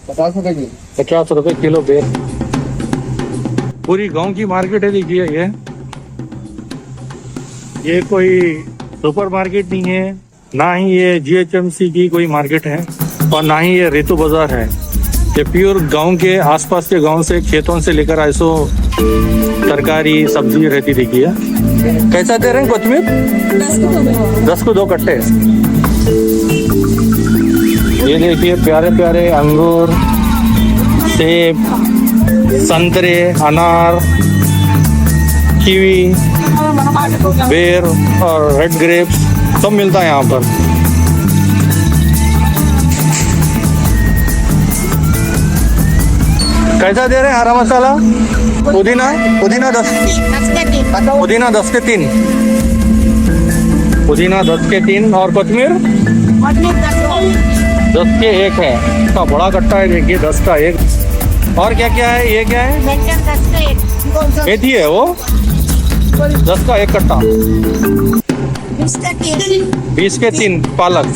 50 रुपए की। 50 रुपए किलो बेर। पूरी गांव की मार्केट है देखिए ये कोई सुपर मार्केट नहीं है, ना ही ये जीएचएमसी की कोई मार्केट है और ना ही ये ऋतु बाजार है। ये प्योर गांव के आसपास के गांव से खेतों से लेकर ऐसो तरकारी सब्जी रहती देखिए। कैसा दे रहे हैं कोथमीर? 10 को 2 कट्टे। ये देखिए प्यारे प्यारे अंगूर, सेब, संतरे, अनार, कीवी, बेर और रेड ग्रेप्स सब मिलता है यहाँ पर। कैसा दे रहे हैं हरा मसाला? पुदीना 10 पुदीना 10 के 3। पुदीना 10 के 3 और कोथमीर 10 के 1 है। इसका बड़ा कट्टा है देखिए 10 का 1। और क्या क्या है? ये क्या है? मेथी है वो 10 का 1 कट्टा। 20 के 3 पालक।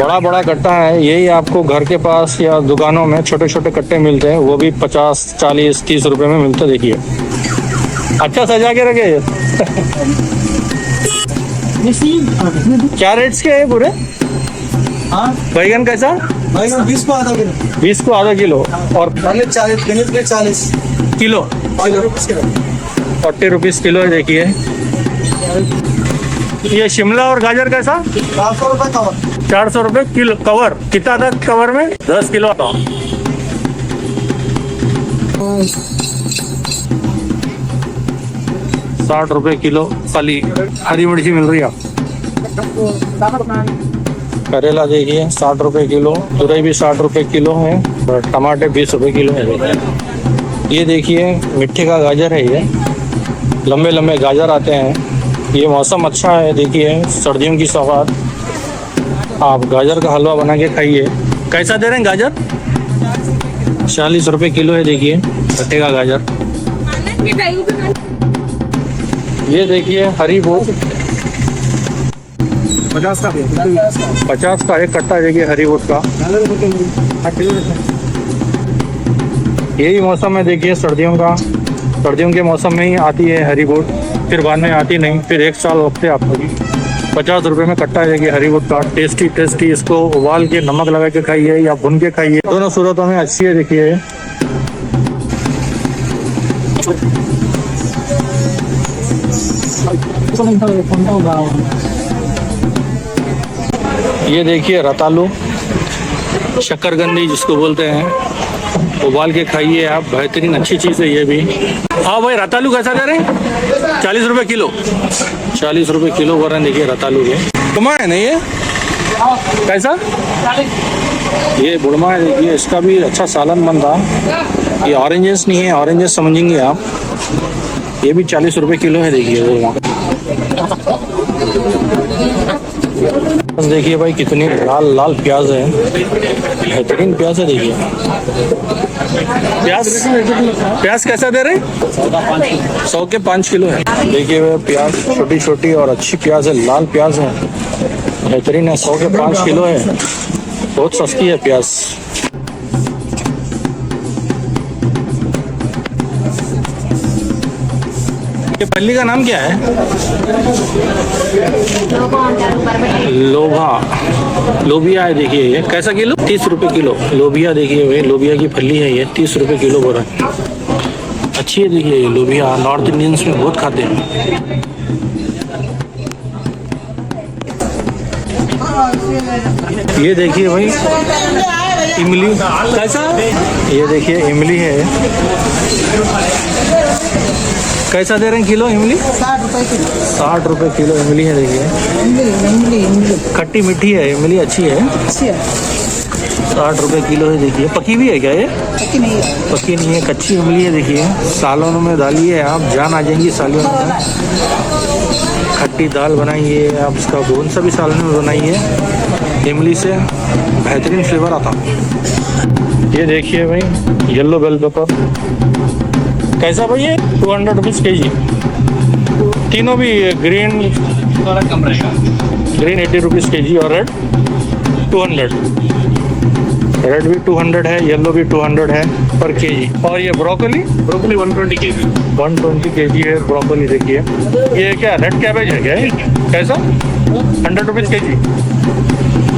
बड़ा बड़ा कट्टा है। यही आपको घर के पास या दुकानों में छोटे छोटे कट्टे मिलते हैं, वो भी 50, 40, 30 रुपए में मिलते देखिए। अच्छा सजा के रखे। क्या रेट्स के है पूरे? बैगन कैसा? बैगन 20 को आधा किलो। 20 को आधा किलो। और 40 किलो 40 रुपीज किलो है देखिए। ये शिमला और गाजर कैसा? 400 रुपए कवर। 400 रुपए किलो कवर। कितना था कवर में? 10 किलो था। ₹60 किलो फली। हरी मिर्ची मिल रही है। करेला देखिए 60 रुपए किलो। तुरई भी 60 रुपए किलो है और टमाटर 20 रुपए किलो है। ये देखिए मिट्टी का गाजर है। ये लंबे लंबे गाजर आते हैं। ये मौसम अच्छा है देखिए, सर्दियों की सौगात। आप गाजर का हलवा बना के खाइए। कैसा दे रहे हैं गाजर? 40 रुपए किलो है देखिए कट्टे का गाजर। ये देखिए हरी बोट 50 का 1 कट्टा देखिए हरी बोट का। यही मौसम है देखिए सर्दियों का। सर्दियों के मौसम में ही आती है हरी बोट, फिर बाद में आती नहीं, फिर 1 साल वक्त है आपको। 50 रुपए में कट्टा है देखिए हरी बोट का। टेस्टी। इसको उबाल के नमक लगा के खाइए या भुन के खाइए, दोनों सूरतों में अच्छी है देखिए। ये देखिए रतालू, शक्करकंदी जिसको बोलते हैं, उबाल के खाइए आप, बेहतरीन अच्छी चीज़ है ये भी। हाँ भाई रतालू कैसा दे रहे हैं? 40 रुपए किलो। 40 रुपए किलो कर रहे हैं देखिए रतालू के। बुड़मा है ना ये? कैसा? ये बुड़मा है देखिए, इसका भी अच्छा सालन बन रहा। ये ऑरेंजेस नहीं है, ऑरेंजेस समझेंगे आप। ये भी 40 रुपए किलो है देखिए बुड़मा। बस देखिए भाई कितनी लाल लाल प्याज है, बेहतरीन प्याज है देखिए। प्याज कैसा दे रहे हैं? 100 के 5 किलो है देखिए। वह प्याज छोटी छोटी और अच्छी प्याज है, लाल प्याज है, बेहतरीन है। 100 के 5 किलो है, बहुत सस्ती है प्याज। ये फली का नाम क्या है? लोबिया है देखिए। ये कैसा किलो? 30 रुपए किलो। लोबिया देखिए भाई, लोबिया की फली है ये, 30 रुपए किलो बोरा। अच्छी है देखिए ये लोबिया, नॉर्थ इंडियंस में बहुत खाते हैं। ये देखिए भाई इमली कैसा? ये देखिए इमली है, कैसा दे रहे हैं किलो इमली? 60 रुपए किलो। 60 रुपए किलो इमली है देखिए। खट्टी मीठी है इमली, अच्छी है। 60 रुपए किलो है देखिए। पकी भी है क्या ये? पकी नहीं है। पकी नहीं है, कच्ची इमली है देखिए। सालों में डालिए आप, जान आ जाएंगी सालों में। खट्टी दाल बनाइए आप, उसका कौन सा भी सालन में बनाइए इमली से। बेहतरीन फ्लेवर आता है। ये देखिए भाई येलो बेल पेपर कैसा भाई ये 200 रुपीज़ के जी। तीनों भी ग्रीन थोड़ा कम रहेगा। ग्रीन 80 रुपीज़ के जी और रेड 200। रेड भी 200 है, येलो भी 200 है पर के जी। और ये ब्रोकली 120 के जी। 120 के जी है ब्रोकली। देखिए ये क्या रेड कैबेज है क्या ये? कैसा 100 रुपीज़ के जी।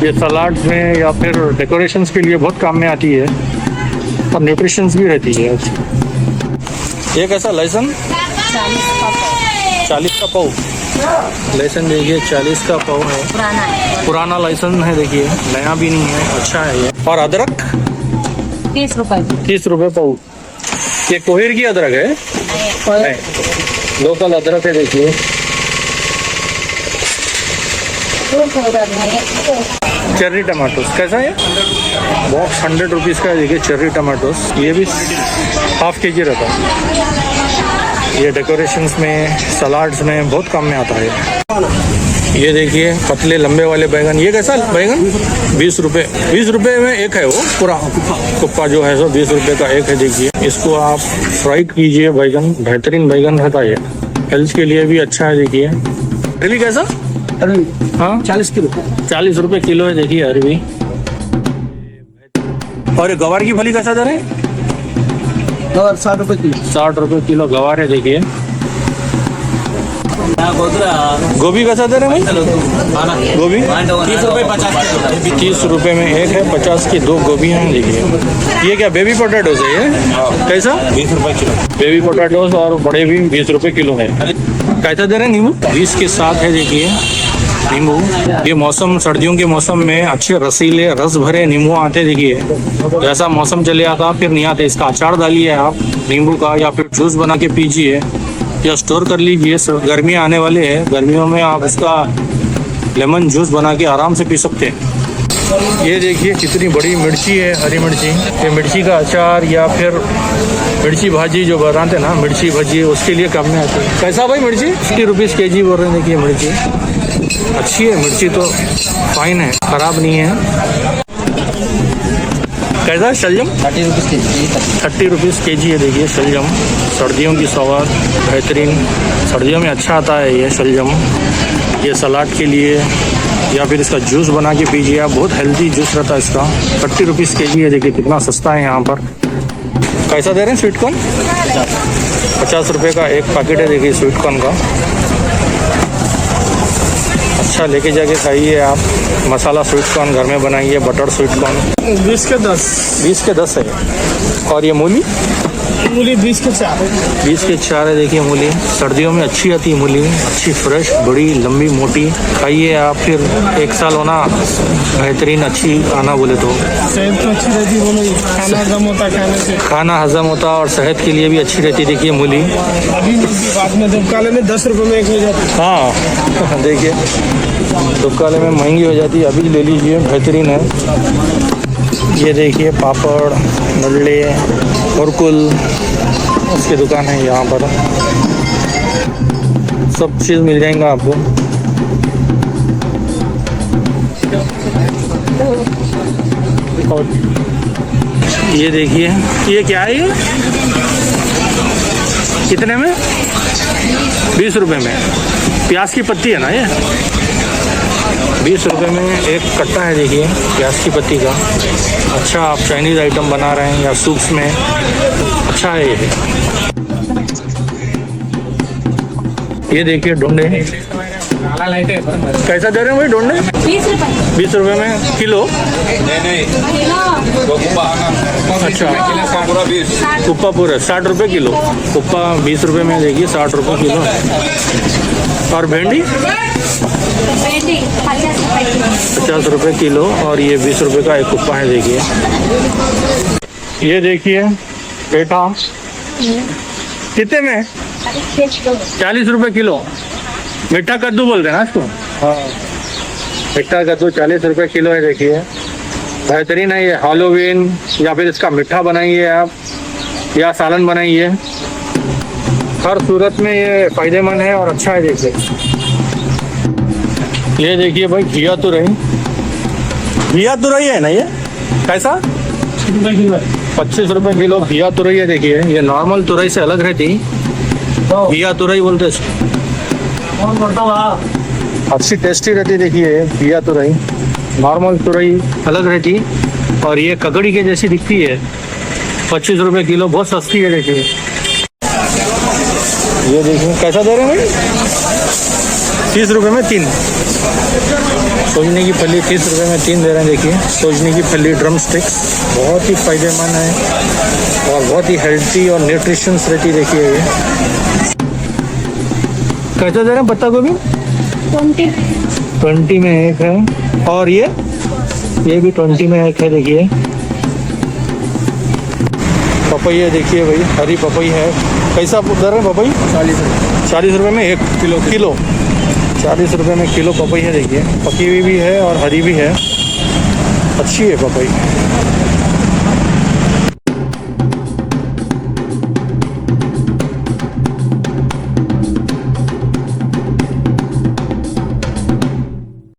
ये सलाद में या फिर डेकोरेशंस के लिए बहुत काम में आती है और न्यूट्रिशंस भी रहती है। ये कैसा लहसुन 40 का पाव। लहसुन देखिए 40 का पाव है। पुराना है, पुराना लहसुन है, देखिए नया भी नहीं है, अच्छा है ये। और अदरक 30 रुपए। 30 रुपए पाव। ये कोहिर की अदरक है, नहीं लोकल अदरक है। देखिए चेरी टमाटोस कैसा है? बॉक्स 100 रुपीज़ का है। देखिए चेरी टमाटोस ये भी हाफ के जी रहता है। ये डेकोरेशंस में सलाड्स में बहुत काम में आता है। ये देखिए पतले लंबे वाले बैगन। ये कैसा बैगन 20 रुपये। 20 रुपये में एक है वो पूरा कुप्पा जो है सो 20 रुपये का एक है। देखिए इसको आप फ्राई कीजिए बैगन, बेहतरीन बैगन रहता है। हेल्थ के लिए भी अच्छा है। देखिए अरबी कैसा? अरबी हाँ 40 किलो। 40 रुपये किलो है। देखिए अरबी। और ये गवार की फली कैसा दे रहे हैं? और 60 रुपये किलो। 60 रुपये किलो गवार है। देखिए गोभी कैसा दे रहे हैं भाई? गोभी 30 रुपए 50 के 30 रुपये में एक है, 50 की 2 गोभी हैं। देखिए ये क्या बेबी पोटैटोस है ये? कैसा 20 रुपए किलो। बेबी पोटैटोस और बड़े भी 20 रुपये किलो है। कैसा दे रहे हैं नींबू? 20 के साथ है। देखिए नींबू ये मौसम सर्दियों के मौसम में अच्छे रसीले रस भरे नींबू आते। देखिए जैसा मौसम चले आता फिर नहीं आते। इसका अचार डालिए आप नींबू का या फिर जूस बना के पीजिए या स्टोर कर लीजिए। गर्मियाँ आने वाले हैं, गर्मियों में आप इसका लेमन जूस बना के आराम से पी सकते हैं। ये देखिए कितनी बड़ी मिर्ची है, हरी मिर्ची। ये मिर्ची का अचार या फिर मिर्ची भाजी जो बनाते हैं ना, मिर्ची भाजी, उसके लिए काम में आती है। कैसा भाई मिर्ची? 50 रुपीज़ के जी बोल रहे हैं। देखिए मिर्ची अच्छी है, मिर्ची तो फाइन है, ख़राब नहीं है। कैसा शलजम? 30 रुपीज़ के जी। 30 रुपीज़ के जी है। देखिए शलजम सर्दियों की सौगात, बेहतरीन। सर्दियों में अच्छा आता है ये शलजम। ये सलाद के लिए या फिर इसका जूस बना के पीजिए आप, बहुत हेल्दी जूस रहता है इसका। 30 रुपीज़ के जी है। देखिए कितना सस्ता है यहाँ पर। कैसा दे रहे हैं स्वीट कॉर्न? 50 रुपये का एक पैकेट है। देखिए स्वीट कॉर्न का अच्छा लेके जाके खाइए आप। मसाला स्वीट कॉर्न घर में बनाइए, बटर स्वीट कॉर्न। 20 के 10। 20 के 10 है। और ये मूली? मूली 20 के 4। 20 के 4 है। देखिए मूली सर्दियों में अच्छी आती है मूली, अच्छी फ्रेश बड़ी लंबी मोटी। खाइए आप, फिर 1 साल होना बेहतरीन अच्छी आना बोले तो। सेहत तो अच्छी रहती है, खाना हजम होता है, खाने से खाना हजम होता और सेहत के लिए भी अच्छी रहती है। देखिए मूली अभी मिलती बाद में, दुबकाले में 10 रुपये में एक हो जाती है। हाँ देखिए दुबकाले में महंगी हो जाती है, अभी ले लीजिए बेहतरीन है। ये देखिए पापड़, नल्ले, मुरकुल, उसकी दुकान है यहाँ पर। सब चीज़ मिल जाएगा आपको। और ये देखिए ये क्या है? ये कितने में? 20 रुपये में। प्याज की पत्ती है ना ये? 20 रुपये में एक कट्टा है। देखिए प्याज की पत्ती का। अच्छा आप चाइनीज़ आइटम बना रहे हैं या सूप्स में, अच्छा है ये देखिए ढूंढे कैसा दे रहे हैं भाई ढूंढे? 20 रुपए। 20 रुपये में किलो? अच्छा कुप्पा पूरा 60 रुपये किलो। कुप्पा 20 रुपये में। देखिए 60 रुपये किलो है। और भिंडी? भिंडी 50 रुपए किलो। 50 रुपये किलो। और ये 20 रुपये का एक कुप्पा है। देखिए ये देखिए पेठा कितने में? 40 रुपये किलो। मीठा कद्दू बोलते हैं ना इसको? हाँ मीठा कद्दू 40 रुपये किलो है। देखिए बेहतरीन है ये। हैलोवीन या फिर इसका मीठा बनाइए आप या सालन बनाइए, हर सूरत में ये फ़ायदेमंद है और अच्छा है। देखिए ये देखिए भाई घिया तो रही घिया तुरई है ना ये, कैसा? 25 रुपए किलो घिया तुरई है। देखिए ये नॉर्मल तुरई से अलग रहती, घिया तुरई बोलते हैं इसको। अच्छी टेस्टी रहती। देखिए घिया तुरई, नॉर्मल तुरई अलग रहती और ये ककड़ी के जैसी दिखती है। 25 रुपए किलो, बहुत सस्ती है। देखिए ये देखिए कैसा दे रहे हैं भाई? 30 रुपए में 3। सोजने की फली 30 रुपए में 3 दे रहे हैं। देखिए सोजने की फली ड्रम स्टिक्स बहुत ही फायदेमंद है और बहुत ही हेल्थी और न्यूट्रिशंस रहती। देखिए ये कैसे दे रहे हैं पत्ता गोभी? 20 में एक है और ये भी 20 में एक है। देखिए पपैया देखिए भाई, हरी पपई है। कैसा दे रहे हैं पपई? 40 रुपए में 1 किलो। 40 रुपए में किलो पपई है। देखिए पकी हुई भी है और हरी भी है, अच्छी है पपई।